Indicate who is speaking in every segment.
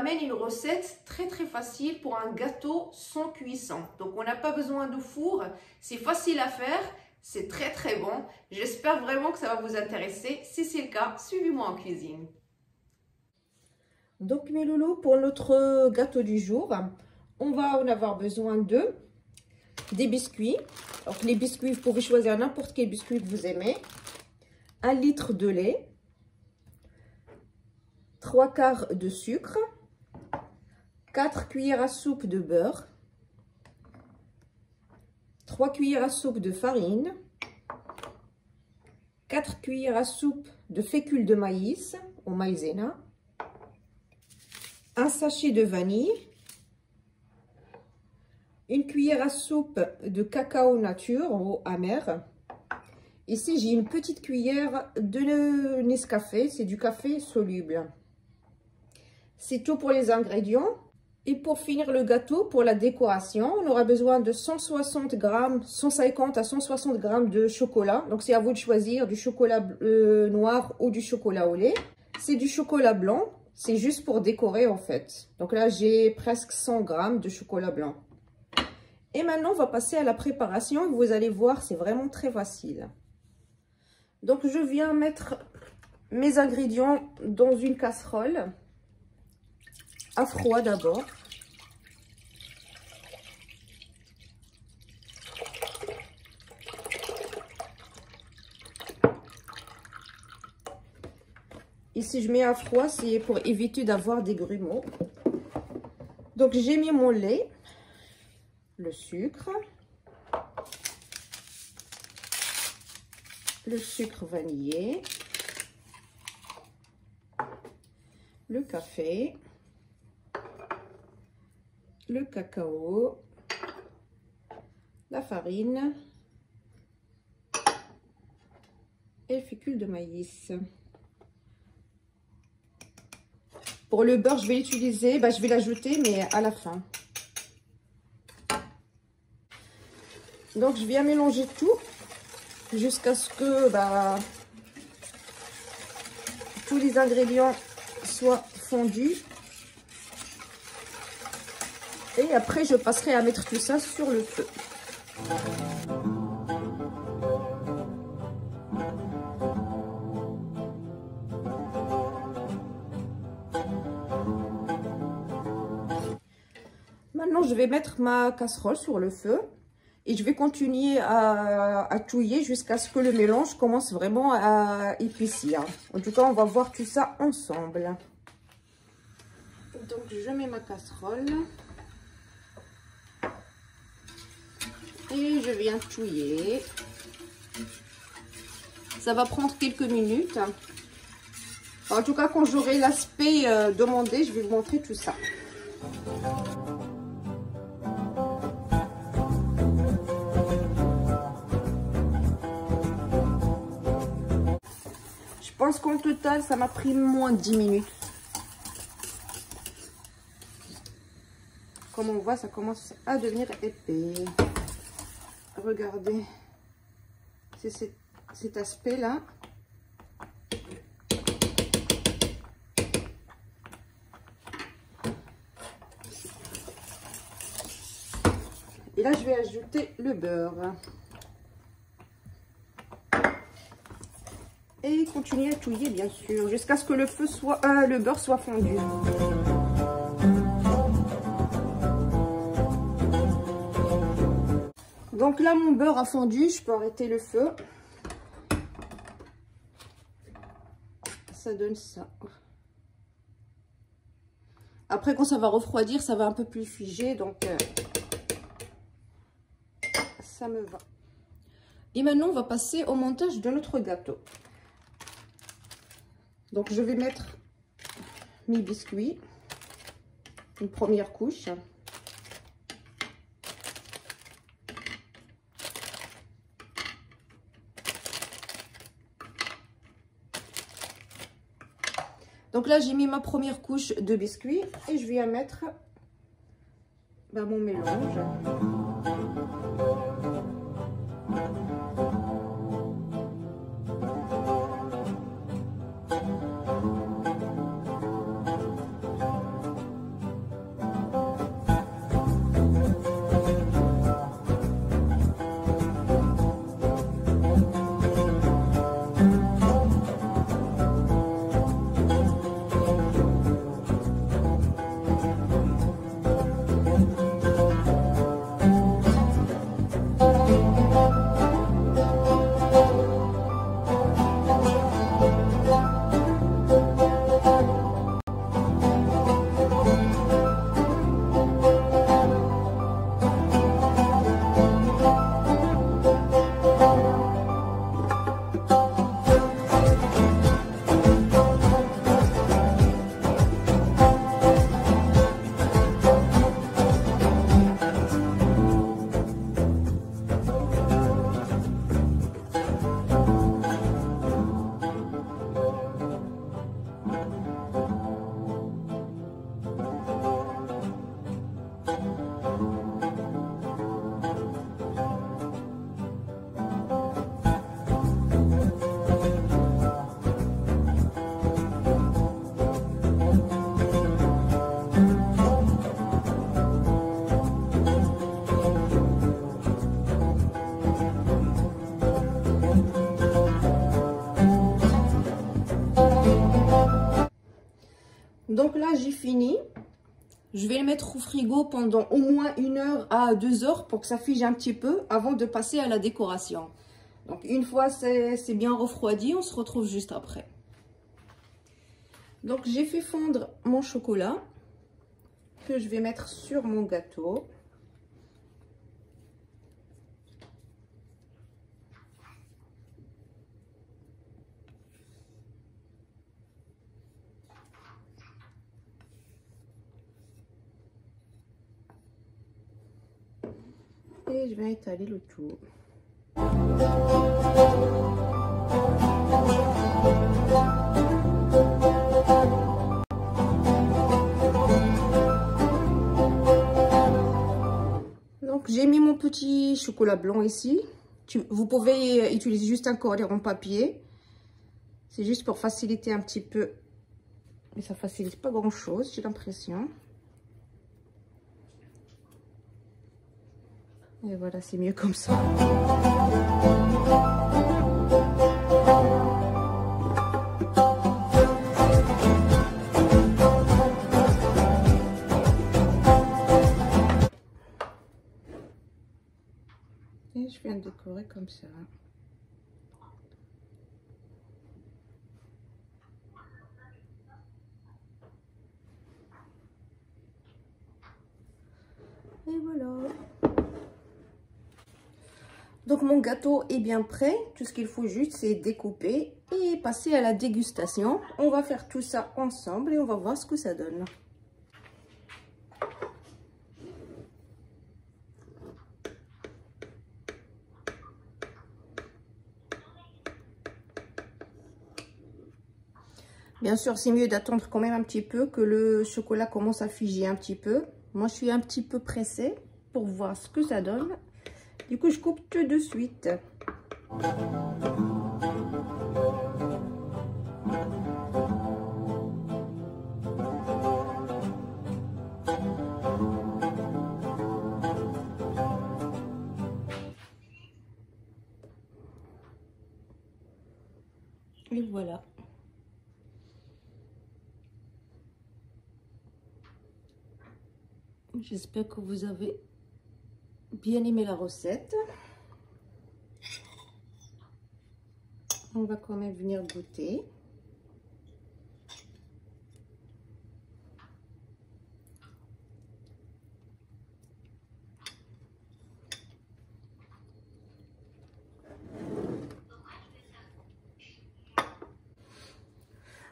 Speaker 1: ramène une recette très facile pour un gâteau sans cuisson. Donc on n'a pas besoin de four, c'est facile à faire, c'est très bon. J'espère vraiment que ça va vous intéresser. Si c'est le cas, suivez-moi en cuisine. Donc mes loulous, pour notre gâteau du jour, on va en avoir besoin de des biscuits. Donc les biscuits, vous pouvez choisir n'importe quel biscuit que vous aimez. 1 litre de lait. 3/4 de sucre. 4 cuillères à soupe de beurre. 3 cuillères à soupe de farine. 4 cuillères à soupe de fécule de maïs ou maïzena. 1 sachet de vanille. 1 cuillère à soupe de cacao nature ou amer. Ici, j'ai une petite cuillère de Nescafé, c'est du café soluble. C'est tout pour les ingrédients. Et pour finir le gâteau, pour la décoration, on aura besoin de 160 grammes, 150 à 160 grammes de chocolat. Donc, c'est à vous de choisir du chocolat noir ou du chocolat au lait. C'est du chocolat blanc, c'est juste pour décorer en fait. Donc là, j'ai presque 100 grammes de chocolat blanc. Et maintenant, on va passer à la préparation. Vous allez voir, c'est vraiment très facile. Donc, je viens mettre mes ingrédients dans une casserole à froid d'abord. Ici, je mets à froid, c'est pour éviter d'avoir des grumeaux. Donc, j'ai mis mon lait. Le sucre vanillé, le café, le cacao, la farine et le fécule de maïs. Pour le beurre, je vais l'utiliser, je vais l'ajouter, mais à la fin. Donc, je viens mélanger tout jusqu'à ce que tous les ingrédients soient fondus. Et après, je passerai à mettre tout ça sur le feu. Maintenant, je vais mettre ma casserole sur le feu. Et je vais continuer à touiller jusqu'à ce que le mélange commence vraiment à épaissir. En tout cas, on va voir tout ça ensemble. Donc, je mets ma casserole. Et je viens touiller. Ça va prendre quelques minutes. En tout cas, quand j'aurai l'aspect demandé, je vais vous montrer tout ça. Je pense qu'en total, ça m'a pris moins de 10 minutes. Comme on voit, ça commence à devenir épais. Regardez, c'est cet aspect-là. Et là, je vais ajouter le beurre. Et continuer à touiller, bien sûr, jusqu'à ce que le beurre soit fondu. Donc là, mon beurre a fondu, je peux arrêter le feu. Ça donne ça. Après, quand ça va refroidir, ça va un peu plus figer, donc ça me va. Et maintenant, on va passer au montage de notre gâteau. Donc, je vais mettre mes biscuits, une première couche. Donc là, j'ai mis ma première couche de biscuits et je viens mettre mon mélange. Donc là, j'ai fini. Je vais le mettre au frigo pendant au moins 1 heure à 2 heures pour que ça fige un petit peu avant de passer à la décoration. Donc une fois c'est bien refroidi, on se retrouve juste après. Donc j'ai fait fondre mon chocolat que je vais mettre sur mon gâteau. Et je vais étaler le tout. Donc j'ai mis mon petit chocolat blanc ici. Vous pouvez utiliser juste un cornet en papier. C'est juste pour faciliter un petit peu. Mais ça facilite pas grand chose, j'ai l'impression. Et voilà, c'est mieux comme ça. Et je viens de décorer comme ça. Et voilà. Donc mon gâteau est bien prêt. Tout ce qu'il faut juste, c'est découper et passer à la dégustation. On va faire tout ça ensemble et on va voir ce que ça donne. Bien sûr, c'est mieux d'attendre quand même un petit peu que le chocolat commence à figer un petit peu. Moi, je suis un petit peu pressée pour voir ce que ça donne. Du coup, je coupe tout de suite. Et voilà. J'espère que vous avez bien aimé la recette. On va quand même venir goûter.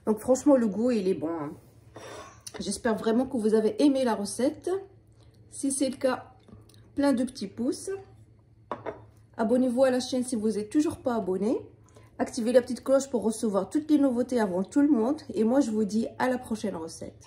Speaker 1: Donc franchement, le goût, il est bon, hein. J'espère vraiment que vous avez aimé la recette. Si c'est le cas, plein de petits pouces. Abonnez-vous à la chaîne si vous n'êtes toujours pas abonné. Activez la petite cloche pour recevoir toutes les nouveautés avant tout le monde. Et moi, je vous dis à la prochaine recette.